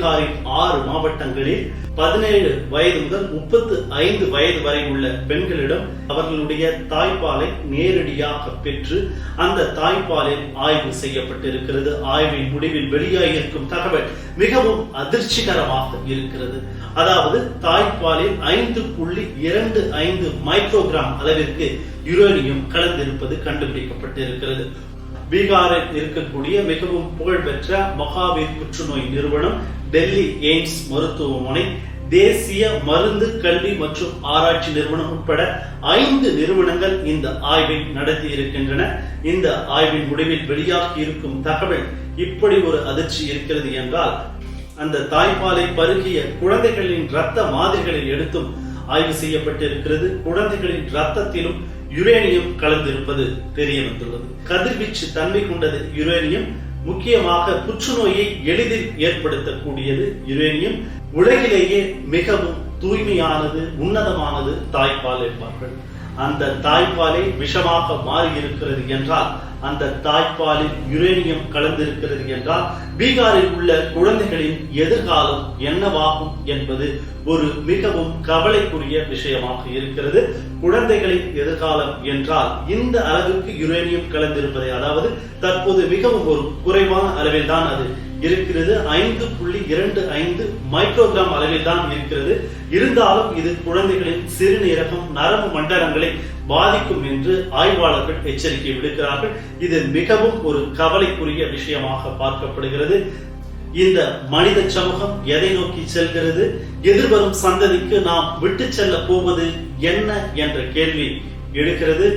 பீகாரின் 6 மாவட்டங்களில் 17 வயது முதல் 35 வயது வரை உள்ள பெண்களிடம் அவர்களுடைய தாய்ப்பாலை நேரடியாக பெற்று அந்த தாய்ப்பாலில் ஆய்வு செய்யப்பட்டிருக்கிறது. ஆய்வின் முடிவில் வெளியாகியிருக்கும் தகவல் மிகவும் அதிர்ச்சிகரமாக இருக்கிறது. அதாவது தாய்ப்பாலில் 5.25 மைக்ரோகிராம் அளவிற்கு யுரேனியம் கலந்திருப்பது கண்டுபிடிக்கப்பட்டிருக்கிறது. பீகாரில் இருக்கக்கூடிய மிகவும் புகழ்பெற்ற மகாவீர் புற்றுநோய் நிறுவனம், டெல்லி எய்ம்ஸ் மருத்துவமனை, தேசிய மருந்து கல்வி மற்றும் ஆராய்ச்சி நிறுவனம் உட்பட 5 நிறுவனங்கள் இந்த ஆய்வை நடத்தி இருக்கின்றன. இந்த ஆய்வின் முடிவில் வெளியாகி இருக்கும் தகவல் இப்படி ஒரு அதிர்ச்சி இருக்கிறது என்றால், அந்த தாய்ப்பாலை பருகிய குழந்தைகளின் இரத்த மாதிரிகளை எடுத்தும் ஆய்வு செய்யப்பட்டிருக்கிறது. குழந்தைகளின் இரத்தத்திலும் யுரேனியம் கலந்திருப்பது தெரிய வந்துள்ளது. கதிர்வீச்சு தன்மை கொண்டது யுரேனியம். முக்கியமாக புற்றுநோயை எளிதில் ஏற்படுத்தக்கூடியது யுரேனியம். உலகிலேயே மிகவும் தூய்மையானது, உன்னதமானது தாய்ப்பால் என்பார்கள். அந்த தாய்ப்பாலை விஷமாக மாறி இருக்கிறது என்றால், அந்த தாய்ப்பாலில் யுரேனியம் கலந்திருக்கிறது என்றால், பீகாரில் உள்ள குழந்தைகளின் எதிர்காலம் என்னவாகும் என்பது ஒரு மிகவும் கவலைக்குரிய விஷயமாக இருக்கிறது. குழந்தைகளின் எதிர்காலம் என்றால் இந்த அளவுக்கு யுரேனியம் கலந்திருப்பதை, அதாவது தற்போது மிகவும் ஒரு குறைவான அளவில் தான் அது இருக்கிறது. 5.25 மைக்ரோகிராம் அளவில் தான் இருக்கிறது. இருந்தாலும் இது குழந்தைகளின் சிறுநீரகம், நரம்பு மண்டலங்களை பாதிக்கும் என்று ஆய்வாளர்கள் எச்சரிக்கை விடுக்கிறார்கள். இது மிகவும் ஒரு கவலைக்குரிய விஷயமாக பார்க்கப்படுகிறது. இந்த மனித சமூகம் எதை நோக்கி செல்கிறது? எதிர்வரும் சந்ததிக்கு நாம் விட்டு செல்ல போவது என்ன என்ற கேள்வி எழுகிறது.